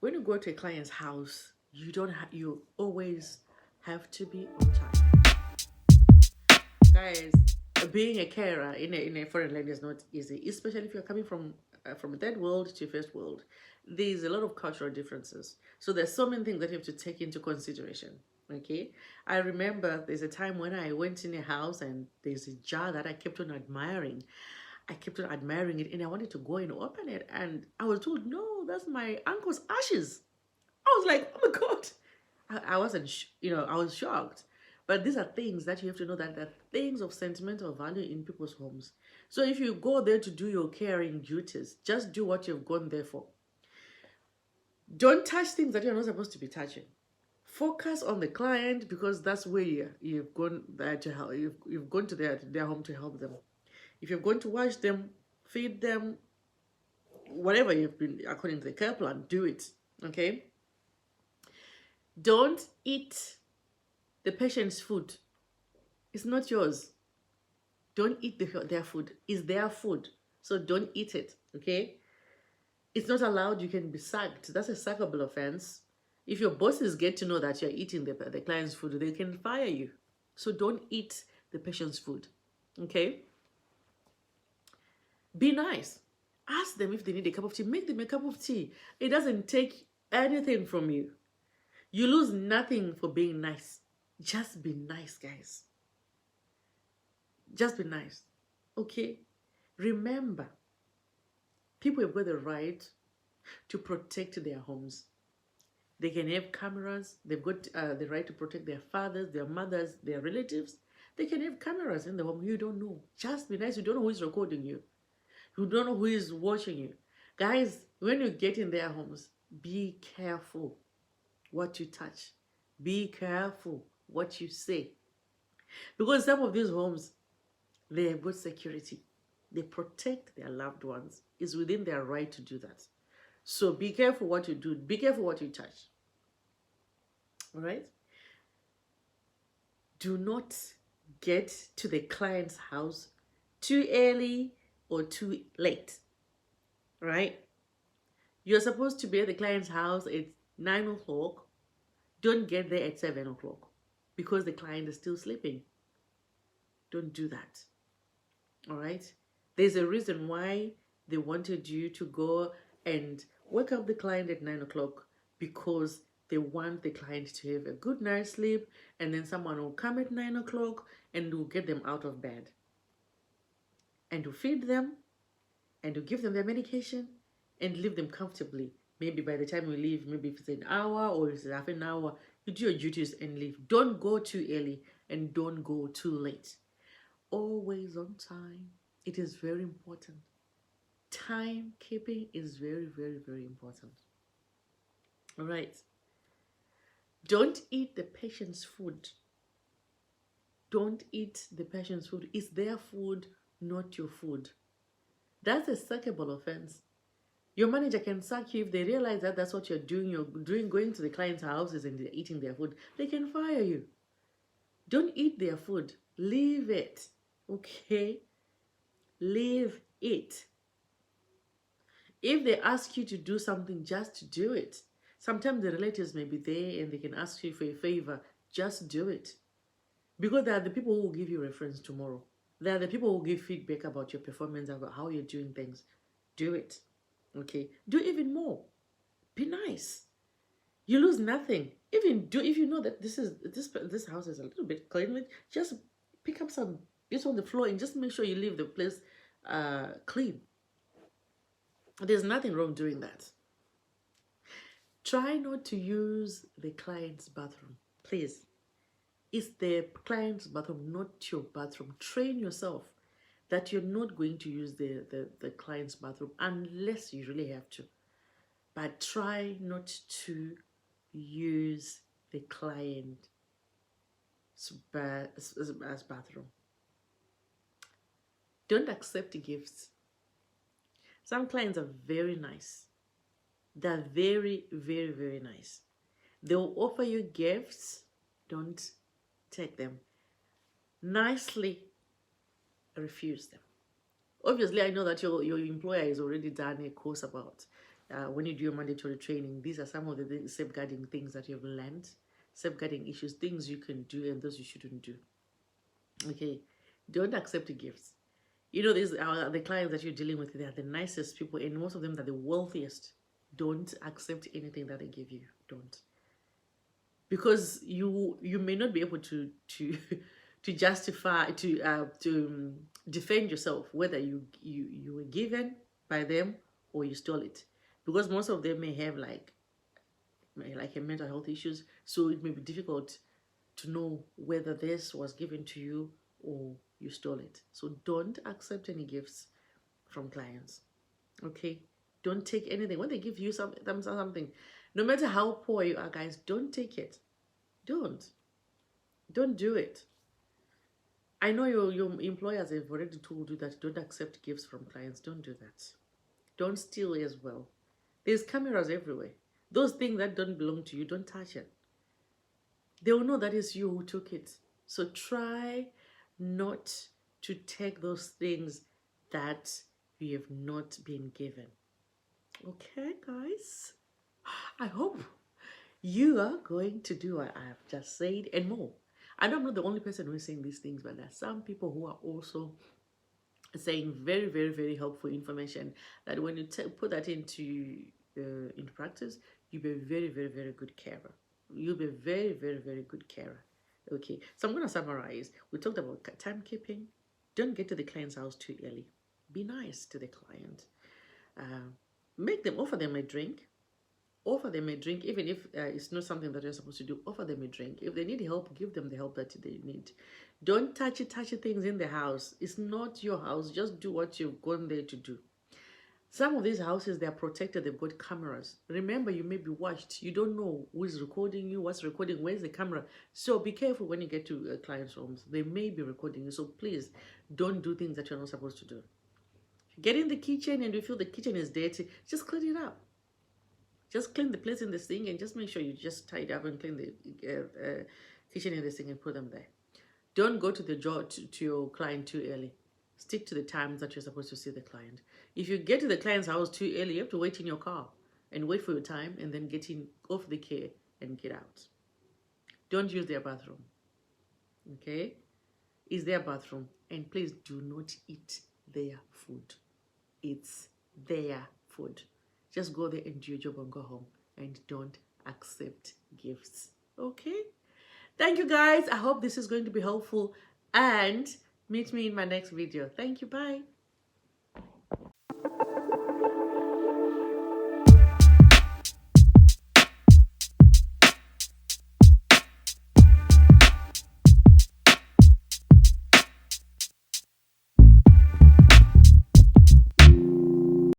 when you go to a client's house, you always have to be on time. Guys, being a carer in a foreign land is not easy, especially if you're coming from third world to first world. There's a lot of cultural differences. So there's so many things that you have to take into consideration. Okay. I remember there's a time when I went in a house and there's a jar that I kept on admiring. I kept on admiring it and I wanted to go and open it. And I was told, no, that's my uncle's ashes. I was like, oh my God. I wasn't, I was shocked. But these are things that you have to know that they're things of sentimental value in people's homes. So if you go there to do your caring duties, just do what you've gone there for. Don't touch things that you're not supposed to be touching. Focus on the client because that's where you've gone there to help. You've gone to their home to help them. If you're going to wash them, feed them, whatever you've been according to the care plan, do it. Okay? Don't eat the patient's food. It's not yours. Don't eat their food. It's their food. So don't eat it. Okay? It's not allowed. You can be sacked. That's a sackable offense. If your bosses get to know that you're eating the client's food, they can fire you. So don't eat the patient's food. Okay? Be nice. Ask them if they need a cup of tea. Make them a cup of tea. It doesn't take anything from you. You lose nothing for being nice. Just be nice, guys. Just be nice. Okay? Remember, people have got the right to protect their homes. They can have cameras. They've got the right to protect their fathers, their mothers, their relatives. They can have cameras in the home. You don't know. Just be nice. You don't know who is recording you. You don't know who is watching you. Guys, when you get in their homes, be careful what you touch. Be careful what you say. Because some of these homes, they have good security. They protect their loved ones. It's within their right to do that. So be careful what you do. Be careful what you touch. All right? Do not get to the client's house too early or too late. Right? You're supposed to be at the client's house at 9 o'clock. Don't get there at 7 o'clock because the client is still sleeping. Don't do that. All right? There's a reason why they wanted you to go and wake up the client at 9 o'clock because they want the client to have a good night's sleep, and then someone will come at 9 o'clock and will get them out of bed and to feed them and to give them their medication and leave them comfortably. Maybe by the time you leave, maybe if it's an hour or it's half an hour, you do your duties and leave. Don't go too early and don't go too late. Always on time. It is very important. Timekeeping is very, very, very important. All right. Don't eat the patient's food. Don't eat the patient's food. It's their food, not your food. That's a sackable offense. Your manager can sack you if they realize that that's what you're doing. You're going to the client's houses and they're eating their food. They can fire you. Don't eat their food. Leave it. Okay? Leave it. If they ask you to do something, just do it. Sometimes the relatives may be there and they can ask you for a favor. Just do it. Because they are the people who will give you reference tomorrow. They are the people who will give feedback about your performance, about how you're doing things. Do it. Okay? Do even more. Be nice. You lose nothing. Even do if you know that this house is a little bit clean, just pick up some bits on the floor and just make sure you leave the place clean. There's nothing wrong doing that. Try not to use the client's bathroom, please. It's the client's bathroom, not your bathroom. Train yourself that you're not going to use the client's bathroom unless you really have to. But try not to use the client's bathroom. Don't accept gifts. Some clients are very nice. They're very, very, very nice. They'll offer you gifts. Don't take them. Nicely refuse them. Obviously, I know that your employer has already done a course about when you do your mandatory training, these are some of the safeguarding things that you've learned, safeguarding issues, things you can do and those you shouldn't do. Okay, don't accept gifts. You know, these are the clients that you're dealing with. They are the nicest people, and most of them are the wealthiest. Don't accept anything that they give you. Don't, because you may not be able to to justify to defend yourself whether you were given by them or you stole it, because most of them may have like a mental health issues, so it may be difficult to know whether this was given to you or you stole it. So don't accept any gifts from clients. Okay, don't take anything when they give you something, no matter how poor you are, guys. Don't take it. Don't do it. I know your employers have already told you that don't accept gifts from clients. Don't do that. Don't steal as well. There's cameras everywhere. Those things that don't belong to you, don't touch it. They will know that it's you who took it. So try not to take those things that you have not been given. Okay, guys? I hope you are going to do what I have just said and more. I know I'm not the only person who is saying these things, but there are some people who are also saying very, very, very helpful information that when you put that into practice, you'll be a very, very, very good carer. You'll be a very, very, very good carer. Okay, so I'm going to summarize. We talked about timekeeping. Don't get to the client's house too early. Be nice to the client. Offer them a drink. Offer them a drink, even if it's not something that you're supposed to do. Offer them a drink. If they need help, give them the help that they need. Don't touch things in the house. It's not your house. Just do what you've gone there to do. Some of these houses, they are protected. They've got cameras. Remember, you may be watched. You don't know who is recording you, what's recording, where's the camera. So be careful when you get to clients' homes. They may be recording you. So please don't do things that you're not supposed to do. Get in the kitchen and you feel the kitchen is dirty, just clean it up. Just clean the plates in the sink and just make sure you just tidy up and clean the kitchen and the sink and put them there. Don't go to the job to your client too early. Stick to the times that you're supposed to see the client. If you get to the client's house too early, you have to wait in your car and wait for your time and then get in off the care and get out. Don't use their bathroom. Okay? It's their bathroom. And please do not eat their food. It's their food. Just go there and do your job and go home. And don't accept gifts. Okay? Thank you, guys. I hope this is going to be helpful. And meet me in my next video. Thank you. Bye.